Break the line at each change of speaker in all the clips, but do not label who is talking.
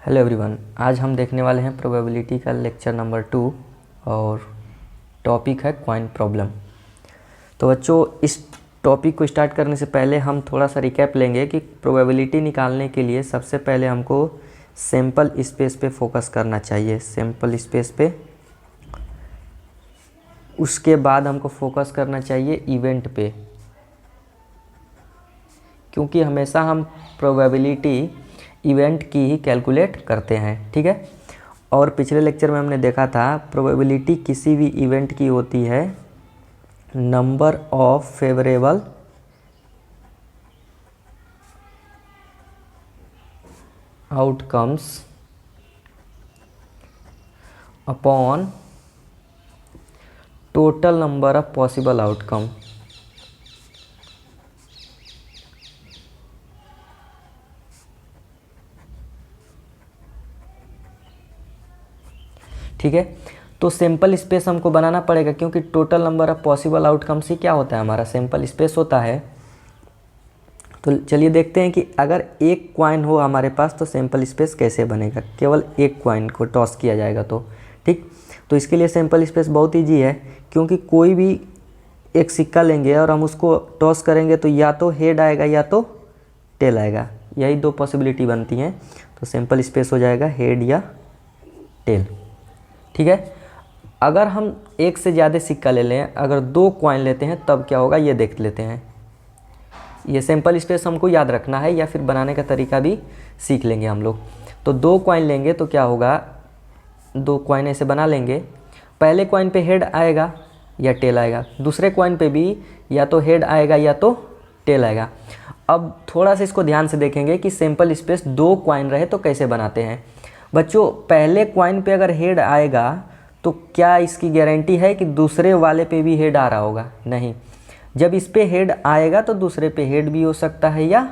Hello everyone, आज हम देखने वाले हैं प्रोबेबिलिटी का लेक्चर नंबर 2 और टॉपिक है कॉइन प्रॉब्लम। तो बच्चों, इस टॉपिक को स्टार्ट करने से पहले हम थोड़ा सा रिकैप लेंगे कि प्रोबेबिलिटी निकालने के लिए सबसे पहले हमको सैंपल स्पेस पे फोकस करना चाहिए, सैंपल स्पेस पे। उसके बाद हमको फोकस करना चाहिए इवेंट पे, क्योंकि हमेशा हम प्रोबेबिलिटी इवेंट की ही कैलकुलेट करते हैं, ठीक है। और पिछले लेक्चर में हमने देखा था प्रोबेबिलिटी किसी भी इवेंट की होती है number of favourable outcomes upon total number of possible outcome. ठीक है, तो सैंपल स्पेस हमको बनाना पड़ेगा, क्योंकि total number of possible outcomes ही क्या होता है, हमारा सैंपल स्पेस होता है। तो चलिए देखते हैं कि अगर एक कॉइन हो हमारे पास तो सैंपल स्पेस कैसे बनेगा। केवल एक कॉइन को टॉस किया जाएगा तो ठीक। तो इसके लिए सैंपल स्पेस बहुत ईजी है, क्योंकि कोई भी एक सिक्का लेंगे और हम उसको टॉस करेंगे तो या तो हेड आएगा या तो टेल आएगा, यही दो पॉसिबिलिटी बनती हैं। तो सैंपल स्पेस हो जाएगा हेड या टेल, ठीक है। अगर हम एक से ज़्यादा सिक्का ले लें, अगर दो कॉइन लेते हैं तब क्या होगा ये देख लेते हैं। ये सैंपल स्पेस हमको याद रखना है या फिर बनाने का तरीका भी सीख लेंगे हम लोग। तो दो कॉइन लेंगे तो क्या होगा, दो कॉइन ऐसे बना लेंगे। पहले कॉइन पे हेड आएगा या टेल आएगा, दूसरे कॉइन पे भी या तो हेड आएगा या तो टेल आएगा। अब थोड़ा सा इसको ध्यान से देखेंगे कि सैंपल स्पेस दो कॉइन रहे तो कैसे बनाते हैं। बच्चों, पहले कॉइन पे अगर हेड आएगा तो क्या इसकी गारंटी है कि दूसरे वाले पे भी हेड आ रहा होगा? नहीं। जब इस पे हेड आएगा तो दूसरे पे हेड भी हो सकता है या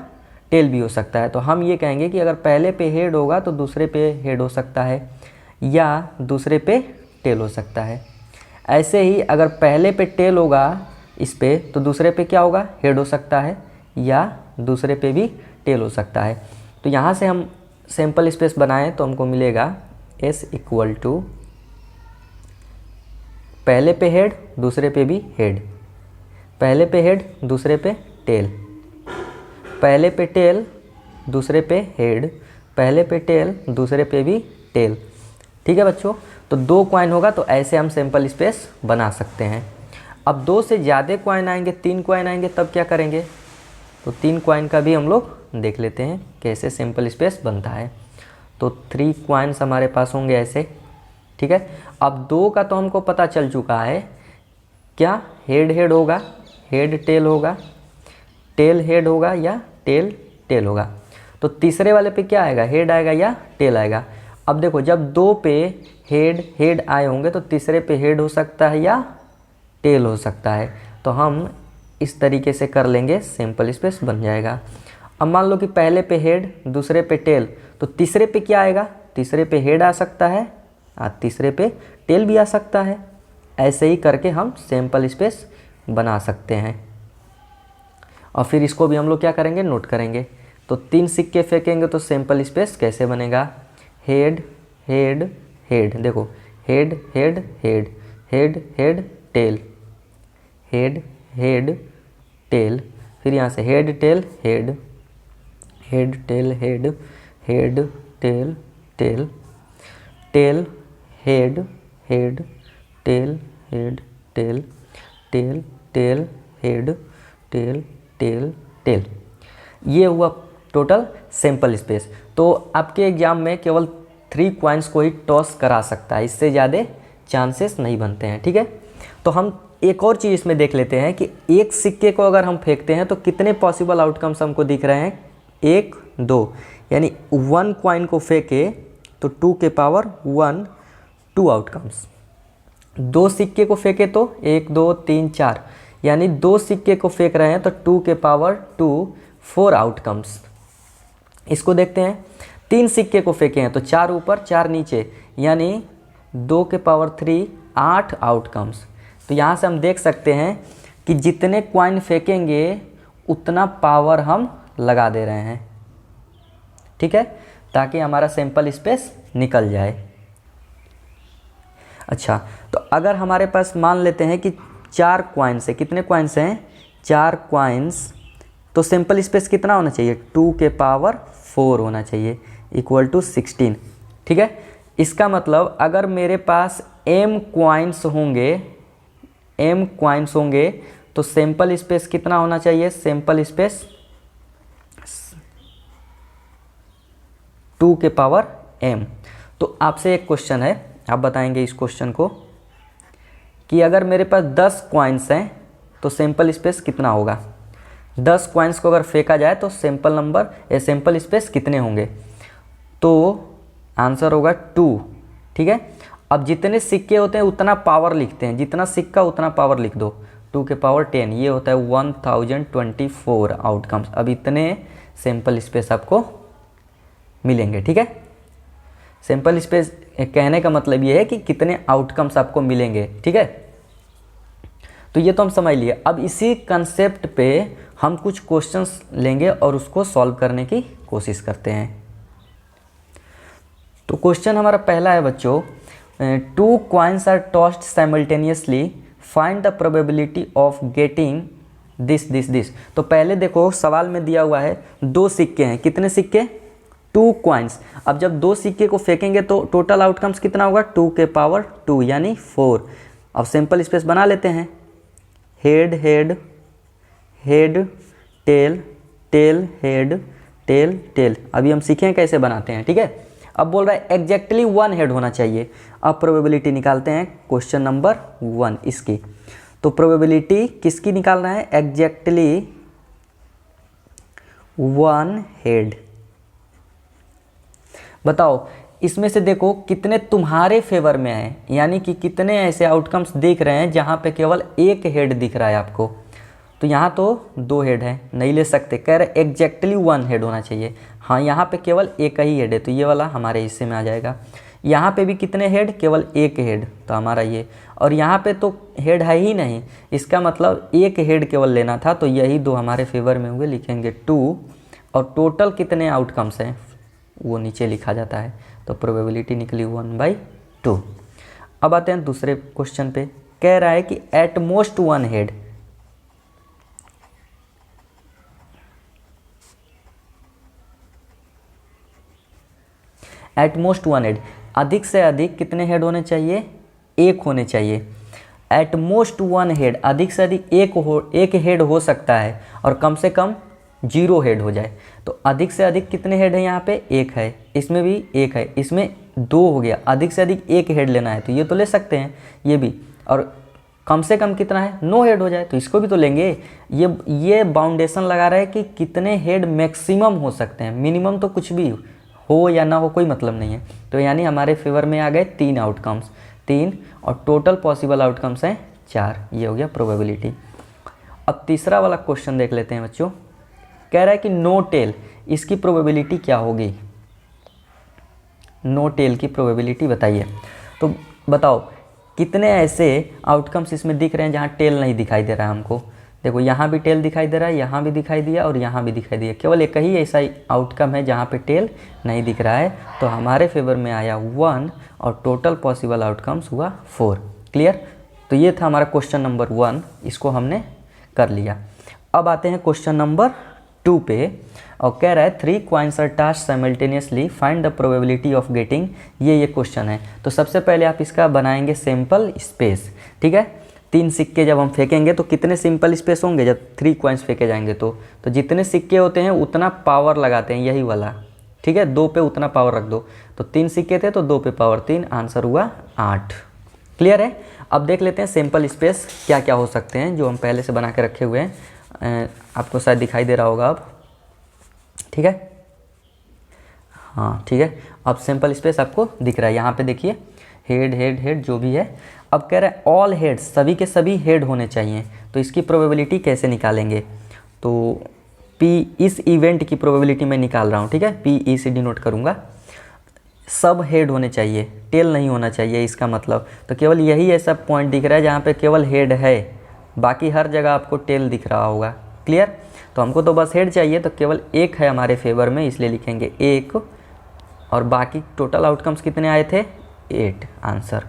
टेल भी हो सकता है। तो हम ये कहेंगे कि अगर पहले पे हेड होगा तो दूसरे पे हेड हो सकता है या दूसरे पे टेल हो सकता है। ऐसे ही अगर पहले पे टेल होगा इस पे तो दूसरे पे क्या होगा, हेड हो सकता है या दूसरे पे भी टेल हो सकता है। तो यहाँ से हम सैंपल स्पेस बनाएं तो हमको मिलेगा S इक्वल टू पहले पे हेड दूसरे पे भी हेड, पहले पे हेड दूसरे पे टेल, पहले पे टेल दूसरे पे हेड, पहले पे टेल दूसरे पे भी टेल। ठीक है बच्चों, तो दो कॉइन होगा तो ऐसे हम सैंपल स्पेस बना सकते हैं। अब दो से ज़्यादा कॉइन आएंगे, तीन कॉइन आएंगे, तब क्या करेंगे? तो तीन कॉइन का भी हम लोग देख लेते हैं कैसे सैंपल स्पेस बनता है। तो 3 कॉइन्स हमारे पास होंगे ऐसे, ठीक है। अब दो का तो हमको पता चल चुका है, क्या हेड हेड होगा, हेड टेल होगा, टेल हेड होगा या टेल टेल होगा। तो तीसरे वाले पे क्या आएगा, हेड आएगा या टेल आएगा। अब देखो, जब दो पे हेड हेड आए होंगे तो तीसरे पे हेड हो सकता है या टेल हो सकता है। तो हम इस तरीके से कर लेंगे, सैंपल स्पेस बन जाएगा। अब मान लो कि पहले पे हेड दूसरे पे टेल, तो तीसरे पे क्या आएगा, तीसरे पे हेड आ सकता है और तीसरे पे टेल भी आ सकता है। ऐसे ही करके हम सैंपल स्पेस बना सकते हैं। और फिर इसको भी हम लोग क्या करेंगे, नोट करेंगे। तो 3 सिक्के फेंकेंगे तो सैंपल स्पेस कैसे बनेगा, हेड हेड हेड। देखो, head head head, head head tail, head head tail, फिर यहाँ से head tail head, head tail head, head tail tail, tail head head, tail head tail, tail tail head, tail tail tail. ये हुआ total sample space. तो आपके exam में केवल 3 coins को ही टॉस करा सकता है, इससे ज़्यादा चांसेस नहीं बनते हैं, ठीक है। तो हम एक और चीज़ इसमें देख लेते हैं कि एक सिक्के को अगर हम फेंकते हैं तो कितने पॉसिबल आउटकम्स हमको दिख रहे हैं, 1 2, यानी 1 कॉइन को फेंके तो 2 के पावर 1 2 आउटकम्स। दो सिक्के को फेंके तो 1 2 3 4, यानी 2 सिक्के को फेंक रहे हैं तो 2 के पावर 2 4 आउटकम्स। इसको देखते हैं, 3 सिक्के को फेंके हैं तो 4 ऊपर 4 नीचे, यानी 2 के पावर 3 8 आउटकम्स। तो यहाँ से हम देख सकते हैं कि जितने कॉइन फेंकेंगे उतना पावर हम लगा दे रहे हैं, ठीक है। ताकि हमारा सैंपल स्पेस निकल जाए। अच्छा, तो अगर हमारे पास मान लेते हैं कि 4 कॉइन्स है, कितने कॉइन्स हैं? 4 कॉइन्स, तो सैंपल स्पेस कितना होना चाहिए? 2 के पावर 4 होना चाहिए, इक्वल टू 16। ठीक है, इसका मतलब अगर मेरे पास m कॉइन्स होंगे तो सैंपल स्पेस कितना होना चाहिए? सैंपल स्पेस 2 के पावर m। तो आपसे एक क्वेश्चन है, आप बताएंगे इस क्वेश्चन को कि अगर मेरे पास 10 कॉइन्स हैं तो सैंपल स्पेस कितना होगा? 10 कॉइन्स को अगर फेंका जाए तो सैंपल स्पेस कितने होंगे? तो आंसर होगा 2। ठीक है, अब जितने सिक्के होते हैं उतना पावर लिखते हैं, जितना सिक्का उतना पावर लिख दो। 2 के पावर 10, ये होता है 1024 आउटकम्स। अब इतने सैंपल स्पेस आपको मिलेंगे। ठीक है, सैंपल स्पेस कहने का मतलब ये है कि कितने आउटकम्स आपको मिलेंगे। ठीक है, तो ये तो हम समझ लिए। अब इसी कंसेप्ट पे हम कुछ क्वेश्चंस लेंगे और उसको सॉल्व करने की कोशिश करते हैं। तो क्वेश्चन हमारा पहला है बच्चों, 2 coins are tossed simultaneously, find the probability of getting this. तो पहले देखो सवाल में दिया हुआ है 2 सिक्के हैं। कितने सिक्के? 2 कॉइन्स। अब जब 2 सिक्के को फेंकेंगे तो टोटल आउटकम्स कितना होगा? 2 के पावर 2 यानी 4। अब सिंपल स्पेस बना लेते हैं, head head head tail tail head tail tail. अभी हम सीखें कैसे बनाते हैं। ठीक है, अब बोल रहा है एग्जैक्टली 1 हेड होना चाहिए। अब प्रोबेबिलिटी निकालते हैं क्वेश्चन नंबर 1 इसकी। तो प्रोबेबिलिटी किसकी निकालना है? Exactly 1 head. बताओ इसमें से देखो कितने तुम्हारे फेवर में है, यानी कि कितने ऐसे आउटकम्स देख रहे हैं जहां पे केवल 1 हेड दिख रहा है आपको। तो यहाँ तो 2 हेड है, नहीं ले सकते, कह रहे एग्जैक्टली 1 हेड होना चाहिए। हाँ, यहाँ पे केवल 1 ही हेड है तो ये वाला हमारे हिस्से में आ जाएगा। यहाँ पे भी कितने हेड? केवल 1 हेड, तो हमारा ये। और यहाँ पे तो हेड है ही नहीं, इसका मतलब 1 हेड केवल लेना था, तो यही 2 हमारे फेवर में हुए, लिखेंगे 2। और टोटल कितने आउटकम्स हैं वो नीचे लिखा जाता है। तो प्रोबेबिलिटी निकली 1/2। अब आते हैं दूसरे क्वेश्चन पे, कह रहा है कि at most 1 head. At most 1 head, अधिक से अधिक कितने हेड होने चाहिए? 1 होने चाहिए। एट मोस्ट 1 हेड, अधिक से अधिक 1 हेड हो सकता है और कम से कम 0 हेड हो जाए। तो अधिक से अधिक कितने हेड है? यहाँ पे 1 है, इसमें भी 1 है, इसमें 2 हो गया। अधिक से अधिक 1 हेड लेना है तो ये तो ले सकते हैं, ये भी। और कम से कम कितना है? 9 हेड हो जाए तो इसको भी तो लेंगे। ये बाउंडेशन लगा रहा है कि कितने हेड मैक्सिमम हो सकते हैं, मिनिमम तो कुछ भी हो या ना हो कोई मतलब नहीं है। तो यानी हमारे फेवर में आ गए 3 आउटकम्स, 3, और टोटल पॉसिबल आउटकम्स हैं 4। ये हो गया प्रोबेबिलिटी। अब तीसरा वाला क्वेश्चन देख लेते हैं बच्चों, कह रहा है कि नो टेल, इसकी प्रोबेबिलिटी क्या होगी? नो टेल की प्रोबेबिलिटी बताइए। तो बताओ कितने ऐसे आउटकम्स इसमें दिख रहे हैं जहाँ टेल नहीं दिखाई दे रहा है हमको? देखो यहाँ भी टेल दिखाई दे रहा है, यहाँ भी दिखाई दिया और यहाँ भी दिखाई दिया। केवल एक ही ऐसा आउटकम है जहाँ पे टेल नहीं दिख रहा है, तो हमारे फेवर में आया 1 और टोटल पॉसिबल आउटकम्स हुआ 4। क्लियर? तो ये था हमारा क्वेश्चन नंबर 1, इसको हमने कर लिया। अब आते हैं क्वेश्चन नंबर 2 पे, और कह रहा है 3 coins are tossed simultaneously, find the probability of getting. ये क्वेश्चन है। तो सबसे पहले आप इसका बनाएंगे सैंपल स्पेस। ठीक है, 3 सिक्के जब हम फेंकेंगे तो कितने सिंपल स्पेस होंगे? जब 3 कॉइन्स फेंके जाएंगे तो जितने सिक्के होते हैं उतना पावर लगाते हैं, यही वाला। ठीक है, 2 पे उतना पावर रख दो। तो 3 सिक्के थे तो 2 पे पावर 3, आंसर हुआ 8। क्लियर है? अब देख लेते हैं सिंपल स्पेस क्या क्या हो सकते हैं जो हम पहले से बना के रखे हुए हैं। आपको शायद दिखाई दे रहा होगा अब। ठीक है, हाँ ठीक है, अब सिंपल स्पेस आपको दिख रहा है। यहाँ पे देखिए हेड हेड हेड जो भी है। अब कह रहा है ऑल हेड, सभी के सभी हेड होने चाहिए। तो इसकी प्रोबेबिलिटी कैसे निकालेंगे? तो पी, इस इवेंट की प्रोबेबिलिटी मैं निकाल रहा हूँ। ठीक है, पी ई से डिनोट करूँगा। सब हेड होने चाहिए, टेल नहीं होना चाहिए इसका मतलब। तो केवल यही ऐसा पॉइंट दिख रहा है जहाँ पे केवल हेड है, बाकी हर जगह आपको टेल दिख रहा होगा। क्लियर? तो हमको तो बस हेड चाहिए, तो केवल 1 है हमारे फेवर में, इसलिए लिखेंगे 1 और बाकी टोटल आउटकम्स कितने आए थे, 8 आंसर।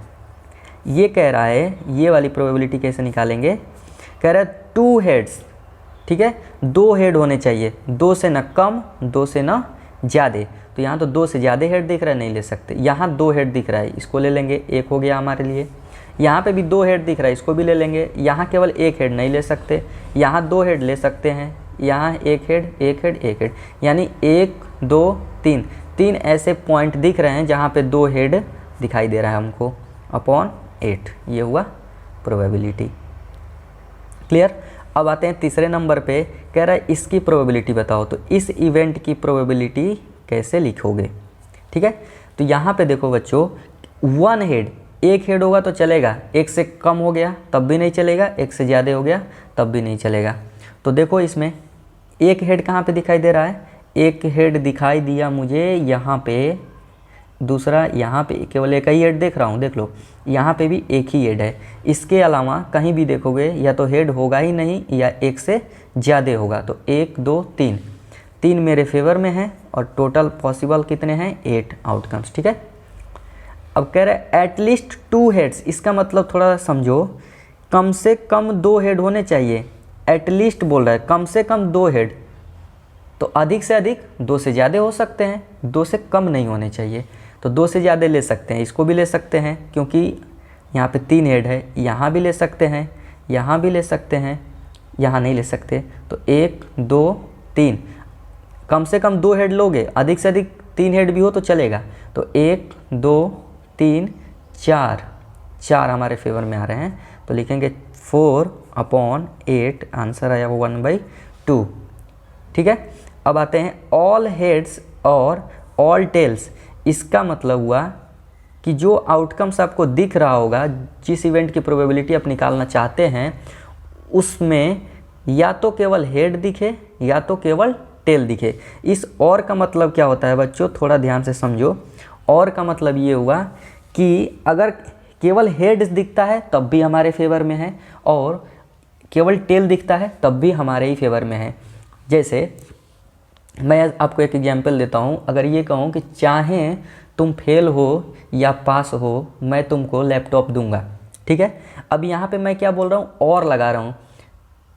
ये कह रहा है ये वाली प्रोबेबिलिटी कैसे निकालेंगे, कह रहा है 2 हेड्स, ठीक है, 2 हेड होने चाहिए, 2 से न कम 2 से न ज़्यादा। तो यहाँ तो 2 से ज़्यादा हेड दिख रहा है, नहीं ले सकते। यहाँ 2 हेड दिख रहा है, इसको ले लेंगे, 1 हो गया हमारे लिए। यहाँ पे भी 2 हेड दिख रहा है, इसको भी ले लेंगे। यहाँ केवल 1 हेड नहीं ले सकते, यहाँ 2 हेड ले सकते हैं। यहाँ 1 हेड 1 हेड 1 हेड, यानी 1 2 3 3 ऐसे पॉइंट दिख रहे हैं जहाँ पे 2 हेड दिखाई दे रहा है हमको, अपॉन 8। ये हुआ प्रोबेबिलिटी। क्लियर। अब आते हैं तीसरे नंबर पे, कह रहा है इसकी प्रोबेबिलिटी बताओ। तो इस इवेंट की प्रोबेबिलिटी कैसे लिखोगे, ठीक है। तो यहाँ पे देखो बच्चों, 1 हेड, 1 हेड होगा तो चलेगा, 1 से कम हो गया तब भी नहीं चलेगा, 1 से ज़्यादा हो गया तब भी नहीं चलेगा। तो देखो इसमें 1 हेड कहाँ पे दिखाई दे रहा है, 1 हेड दिखाई दिया मुझे यहाँ पे, दूसरा यहाँ पे केवल 1 ही हेड देख रहा हूँ, देख लो यहाँ पे भी 1 ही हेड है। इसके अलावा कहीं भी देखोगे या तो हेड होगा ही नहीं या 1 से ज़्यादा होगा। तो 1 2 3 3 मेरे फेवर में है और टोटल पॉसिबल कितने हैं, 8 आउटकम्स, ठीक है। अब कह रहे हैं एटलीस्ट 2 हेड्स, इसका मतलब थोड़ा समझो, कम से कम 2 हेड होने चाहिए। एटलीस्ट बोल रहा है, कम से कम 2 हेड, तो अधिक से अधिक 2 से ज़्यादा हो सकते हैं, 2 से कम नहीं होने चाहिए। तो 2 से ज़्यादा ले सकते हैं, इसको भी ले सकते हैं क्योंकि यहाँ पे 3 हेड है, यहाँ भी ले सकते हैं, यहाँ भी ले सकते हैं, यहाँ नहीं ले सकते। तो 1 2 3, कम से कम 2 हेड लोगे, अधिक से अधिक 3 हेड भी हो तो चलेगा। तो 1 2 3 4 4 हमारे फेवर में आ रहे हैं, तो लिखेंगे 4/8, आंसर आया 1/2, ठीक है। अब आते हैं ऑल हेड्स और ऑल टेल्स। इसका मतलब हुआ कि जो आउटकम्स आपको दिख रहा होगा, जिस इवेंट की प्रोबेबिलिटी आप निकालना चाहते हैं, उसमें या तो केवल हेड दिखे या तो केवल टेल दिखे। इस और का मतलब क्या होता है बच्चों, थोड़ा ध्यान से समझो। और का मतलब ये हुआ कि अगर केवल हेड दिखता है तब भी हमारे फेवर में है, और केवल टेल दिखता है तब भी हमारे ही फेवर में है। जैसे मैं आपको एक एग्जांपल देता हूँ, अगर ये कहूँ कि चाहे तुम फेल हो या पास हो, मैं तुमको लैपटॉप दूंगा, ठीक है। अब यहाँ पे मैं क्या बोल रहा हूँ, और लगा रहा हूँ,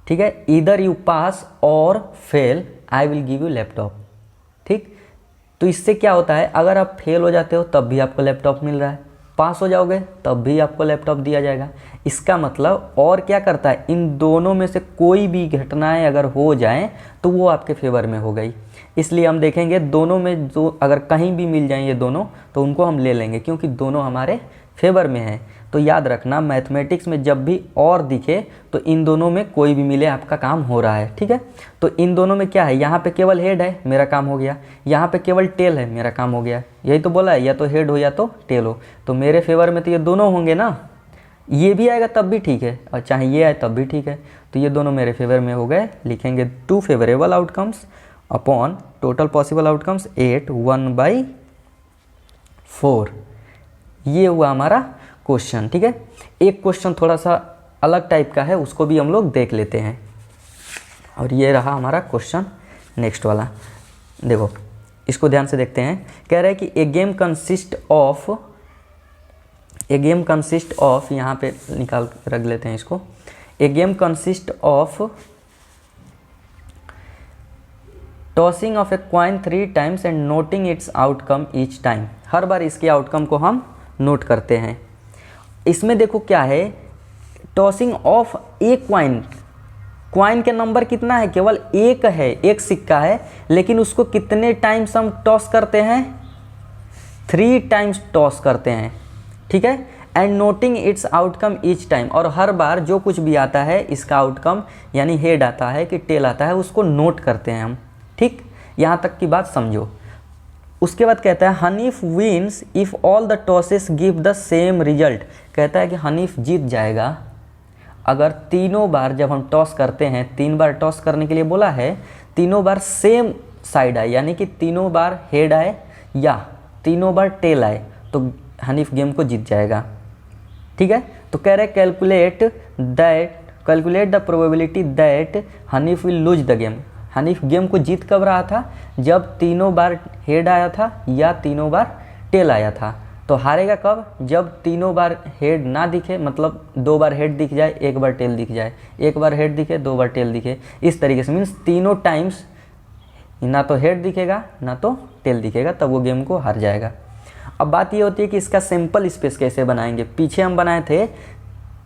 ठीक है। ईदर यू पास और fail, I will give you laptop, ठीक। तो इससे क्या होता है, अगर आप फेल हो जाते हो तब भी आपको लैपटॉप मिल रहा है, पास हो जाओगे तब भी आपको लैपटॉप दिया जाएगा। इसका मतलब और क्या करता है, इन दोनों में से कोई भी घटनाएं अगर हो जाएं तो वो आपके फेवर में हो गई। इसलिए हम देखेंगे दोनों में जो अगर कहीं भी मिल जाएं ये दोनों, तो उनको हम ले लेंगे क्योंकि दोनों हमारे फेवर में हैं। तो याद रखना, मैथमेटिक्स में जब भी और दिखे तो इन दोनों में कोई भी मिले, आपका काम हो रहा है, ठीक है। तो इन दोनों में क्या है, यहाँ पे केवल हेड है, मेरा काम हो गया। यहाँ पे केवल टेल है, मेरा काम हो गया। यही तो बोला है, या तो हेड हो या तो टेल हो। तो मेरे फेवर में तो ये दोनों होंगे ना, ये भी आएगा तब भी ठीक है, और चाहे ये आए तब भी ठीक है। तो ये दोनों मेरे फेवर में हो गए। लिखेंगे 2 favourable outcomes upon total possible outcomes 8, 1/4। ये हुआ हमारा क्वेश्चन, ठीक है। एक क्वेश्चन थोड़ा सा अलग टाइप का है, उसको भी हम लोग देख लेते हैं। और ये रहा हमारा क्वेश्चन नेक्स्ट वाला, देखो इसको ध्यान से देखते हैं। कह रहा है कि ए गेम कंसिस्ट ऑफ, यहाँ पे निकाल रख लेते हैं इसको। A game consist of tossing of a coin 3 times and noting its outcome each time. हर बार इसके आउटकम को हम नोट करते हैं। इसमें देखो क्या है, टॉसिंग ऑफ ए क्वाइन के नंबर कितना है, केवल 1 है, 1 सिक्का है, लेकिन उसको कितने टाइम्स हम टॉस करते हैं, 3 टाइम्स टॉस करते हैं, ठीक है। And noting its outcome each time, और हर बार जो कुछ भी आता है इसका आउटकम, यानी हेड आता है कि टेल आता है, उसको नोट करते हैं हम, ठीक। यहाँ तक की बात समझो। उसके बाद कहता है Hanif wins if all the tosses give the same result. कहता है कि हनीफ जीत जाएगा अगर तीनों बार, जब हम टॉस करते हैं, 3 बार टॉस करने के लिए बोला है, तीनों बार सेम साइड आए, यानी कि तीनों बार हेड आए या तीनों बार टेल आए, तो हनीफ गेम को जीत जाएगा, ठीक है। तो कह रहे calculate the probability that Hanif will lose the game. Hanif game को जीत कब रहा था, जब तीनों बार हेड आया था या तीनों बार टेल आया था। तो हारेगा कब, जब तीनों बार हेड ना दिखे, मतलब 2 बार हेड दिख जाए 1 बार टेल दिख जाए, 1 बार हेड दिखे 2 बार टेल दिखे, इस तरीके से मीन्स तीनों टाइम्स ना तो हेड दिखेगा ना तो टेल दिखेगा, तब वो गेम को हार जाएगा। अब बात ये होती है कि इसका सिंपल स्पेस कैसे बनाएंगे। पीछे हम बनाए थे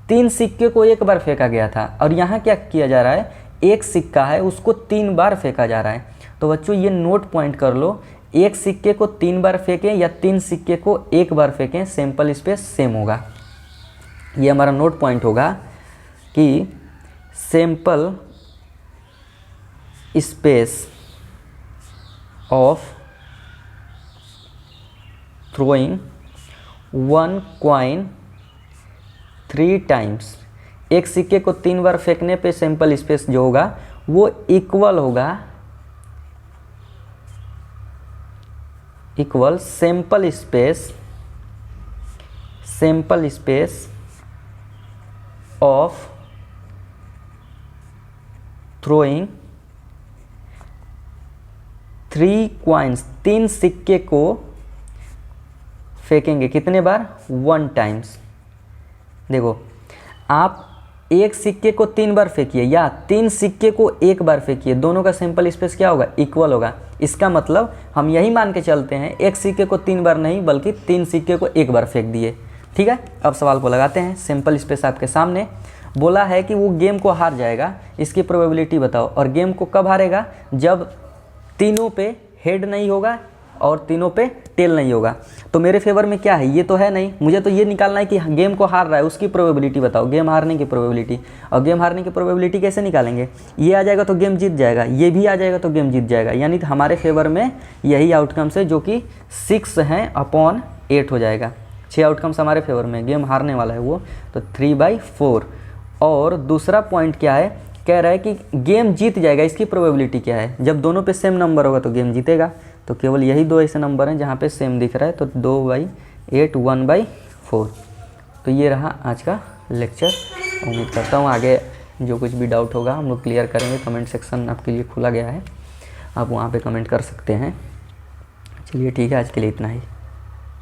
3 सिक्के को 1 बार फेंका गया था, और यहाँ क्या किया जा रहा है, 1 सिक्का है उसको 3 बार फेंका जा रहा है। तो बच्चों ये नोट पॉइंट कर लो, 1 सिक्के को 3 बार फेंकें या 3 सिक्के को 1 बार फेंकें, सिंपल स्पेस सेम होगा। ये हमारा नोट पॉइंट होगा कि simple space of throwing 1 coin 3 times. 1 सिक्के को 3 बार फेंकने पे सिंपल स्पेस जो होगा वो इक्वल होगा, equal simple space of throwing 3 coins. 3 सिक्के को फेंकेंगे कितने बार, 1 टाइम्स। देखो आप 1 सिक्के को 3 बार फेंकिए या 3 सिक्के को 1 बार फेंकिए, दोनों का सिंपल स्पेस क्या होगा, इक्वल होगा। इसका मतलब हम यही मान के चलते हैं 1 सिक्के को 3 बार नहीं बल्कि 3 सिक्के को 1 बार फेंक दिए। ठीक है, अब सवाल को लगाते हैं। सिंपल स्पेस आपके सामने बोला है कि वो गेम को हार जाएगा, इसकी प्रोबेबिलिटी बताओ। और गेम को कब हारेगा, जब तीनों पे हेड नहीं होगा और तीनों पे टेल नहीं होगा। तो मेरे फेवर में क्या है, ये तो है नहीं, मुझे तो ये निकालना है कि गेम को हार रहा है उसकी प्रोबेबिलिटी बताओ, गेम हारने की प्रोबेबिलिटी। और गेम हारने की प्रोबेबिलिटी कैसे निकालेंगे, ये आ जाएगा तो गेम जीत जाएगा, ये भी आ जाएगा तो गेम जीत जाएगा। यानी हमारे फेवर में यही आउटकम्स है जो कि 6 हैं अपॉन 8 हो जाएगा। 6 आउटकम्स हमारे फेवर में, गेम हारने वाला है वो, तो 3/4। और दूसरा पॉइंट क्या है, कह रहा है कि गेम जीत जाएगा, इसकी प्रोबेबिलिटी क्या है, जब दोनों पे सेम नंबर होगा तो गेम जीतेगा। तो केवल यही 2 ऐसे नंबर हैं जहाँ पे सेम दिख रहा है, तो 2/8 1/4। तो ये रहा आज का लेक्चर। उम्मीद करता हूँ आगे जो कुछ भी डाउट होगा हम लोग क्लियर करेंगे। कमेंट सेक्शन आपके लिए खुला गया है, आप वहाँ पे कमेंट कर सकते हैं। चलिए ठीक है, आज के लिए इतना ही।